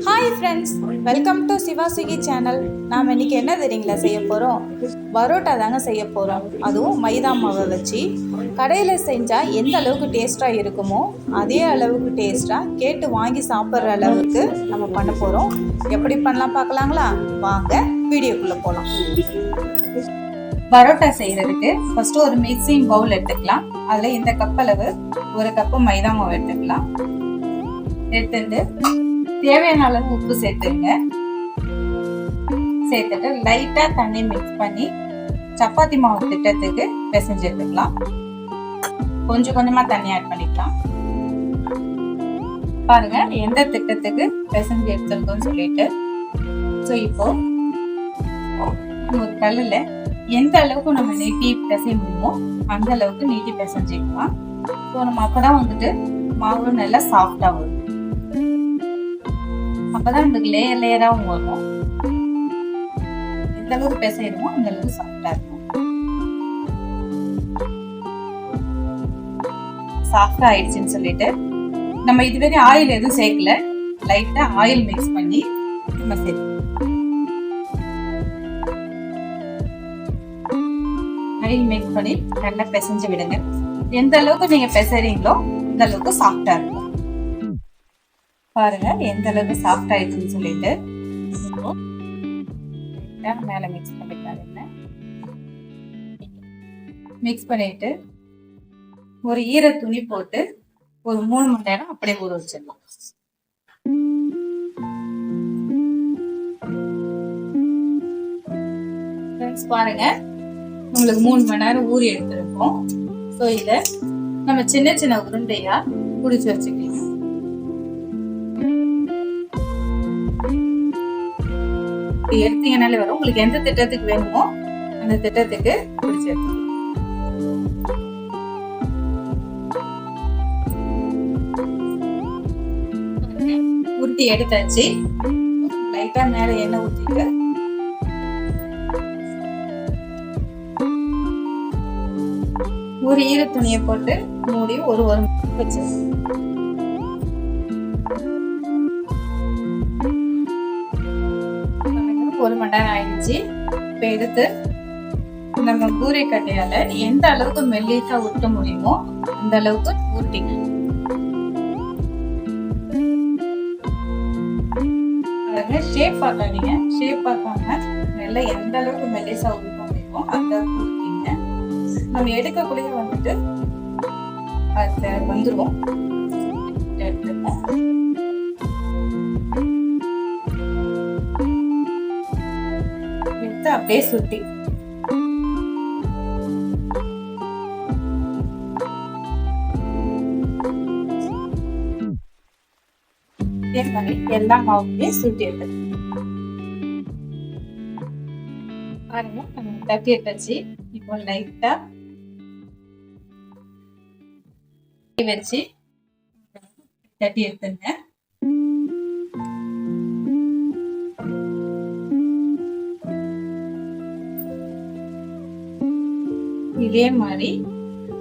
Hi friends, welcome to Siva Swiggy channel. நாம் இன்றைக்கி என்ன தெரியுங்களா செய்ய போகிறோம்? பரோட்டா தாங்க செய்ய போகிறோம். அதுவும் மைதா மாவை வச்சு. கடையில் செஞ்சால் எந்த அளவுக்கு டேஸ்ட்டாக இருக்குமோ அதே அளவுக்கு டேஸ்ட்டாக கேட்டு வாங்கி சாப்பிட்ற அளவுக்கு நம்ம பண்ண போகிறோம். எப்படி பண்ணலாம் பார்க்கலாங்களா? வாங்க வீடியோக்குள்ளே போகலாம். பரோட்டா செய்கிறதுக்கு ஃபஸ்ட்டு ஒரு மிக்சிங் பவுல் எடுத்துக்கலாம். அதில் இந்த கப் அளவு 1 கப்பு மைதா மாவு எடுத்துக்கலாம். எடுத்துட்டு தேவையான அளவு உப்பு சேர்த்துங்க. சேர்த்துட்டு லைட்டாக தண்ணி மிக்ஸ் பண்ணி சப்பாத்தி மாவு திட்டத்துக்கு பிசைஞ்சு எடுத்துக்கலாம். கொஞ்சம் கொஞ்சமாக தண்ணி ஆட் பண்ணிக்கலாம். பாருங்க எந்த திட்டத்துக்கு பிசைஞ்சு எடுத்துருக்கோம்னு சொல்லிட்டு. ஸோ இப்போ ஒரு கல்லில் எந்த அளவுக்கு நம்ம நீட்டி பிசைய முடியுமோ அந்த அளவுக்கு நீட்டி பிசைஞ்சிக்கலாம். ஸோ நம்ம அப்போதான் வந்துட்டு மாவு நல்லா சாஃப்டாக வரும். அப்போதான் நமக்கு லேயர் லேயராகவும் வரும். எந்த அளவுக்கு பிசையிடுமோ அந்த அளவுக்கு சாஃப்டாக இருக்கும். சாஃப்டாக ஆயிடுச்சுன்னு சொல்லிட்டு நம்ம இதுவரை ஆயில் எதுவும் சேர்க்கல. லைட்டாக ஆயில் மிக்ஸ் பண்ணி நம்ம சேர்த்து ஆயில் மிக்ஸ் பண்ணி நல்லா பிசைஞ்சு விடுங்க. எந்த அளவுக்கு நீங்க பிசைறீங்களோ அந்த அளவுக்கு சாஃப்டா இருக்கும். பாருங்க எந்த அளவுக்கு சாஃப்ட் ஆயிடுச்சுன்னு சொல்லிட்டு மேல மிக்ஸ் பண்ணிக்காருங்க. மிக்ஸ் பண்ணிட்டு ஒரு ஈர துணி போட்டு ஒரு 3 மணி நேரம் அப்படியே ஊற வச்சிடலாம். பாருங்க உங்களுக்கு 3 மணி நேரம் ஊறி எடுத்துருக்கோம். ஸோ இதை நம்ம சின்ன சின்ன உருண்டையா பிடிச்சி வச்சுக்கலாம். எடுத்தீங்கனாலே வரும். உங்களுக்கு எந்த திட்டத்துக்கு வேணுமோ அந்த திட்டத்துக்கு பிடிச்சி எடுத்துக்கலாம். உருட்டி எடுத்தாச்சு. லைட்டா மேல எண்ணெய் ஊற்றிட்டு ஒரு ஈர துணியை போட்டு மூடி ஒரு வச்சு 1 மணி நேரம் ஆயிடுச்சு. இப்ப எடுத்து நம்ம பூரி கட்டையால எந்த அளவுக்கு மெல்லிசா உருட்ட முடியுமோ அந்த அளவுக்கு உருட்டிங்க. ஷேப் பார்க்காதீங்க. ஷேப் பார்க்காம நல்லா எந்த அளவுக்கு மெல்லிசா உருட்ட முடியுமோ அந்த அளவுக்கு உருட்டிங்க. நம்ம எடுக்கக்கூடிய வந்துட்டு அது வந்துடும். எடுத்து அப்படியே சுட்டி எல்லா மாவுமே சுட்டி எடுத்து பாருங்க. நம்ம தட்டி எடுத்தாச்சு. இப்போ லைட்டா வச்சு தட்டி எடுத்துங்க. இதே மாதிரி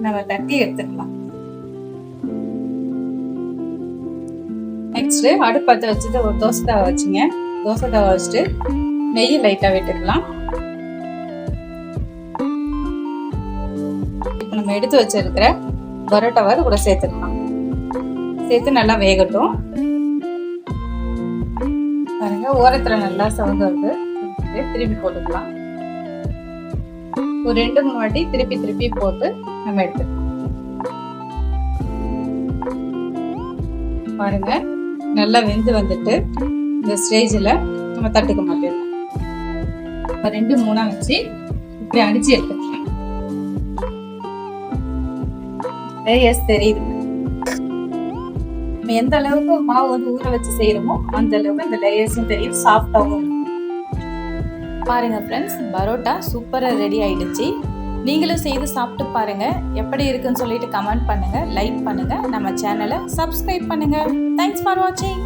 நம்ம தட்டி எடுத்துக்கலாம். நெக்ஸ்ட் அடுப்பத்தை வச்சுட்டு ஒரு தோசை தவா வச்சுங்க. தோசை தவா வச்சுட்டு நெய் லைட்டா விட்டுக்கலாம். இப்போ நம்ம எடுத்து வச்சிருக்கிற பரோட்டாவை கூட சேர்த்துக்கலாம். சேர்த்து நல்லா வேகட்டும். பாருங்க ஓரத்துல நல்லா சவுண்ட் வருது. திருப்பி போட்டுக்கலாம். ஒரு 2-3 வாட்டி திருப்பி போட்டு நம்ம எடுத்துக்கலாம். பாருங்க நல்லா வெந்து வந்துட்டு இந்த ஸ்டேஜ்ல நம்ம தட்டுக்க மாட்டோம். 2-3 வச்சு இப்படி அடிச்சு எடுத்துக்கலாம். லேயர்ஸ் தெரியுது. நம்ம எந்த அளவுக்கு மாவு வந்து ஊற வச்சு செய்யறோமோ அந்த அளவுக்கு இந்த லேயர்ஸும் தெரியும். சாஃப்டாகவும் பாருங்க ஃப்ரெண்ட்ஸ், பரோட்டா சூப்பரா ரெடி ஆயிடுச்சு. நீங்களும் செய்து சாப்பிட்டு பாருங்க. எப்படி இருக்குன்னு சொல்லிட்டு கமெண்ட் பண்ணுங்க, லைக் பண்ணுங்க, நம்ம சேனலை சப்ஸ்கிரைப் பண்ணுங்க. தேங்க்ஸ் ஃபார் வாட்சிங்.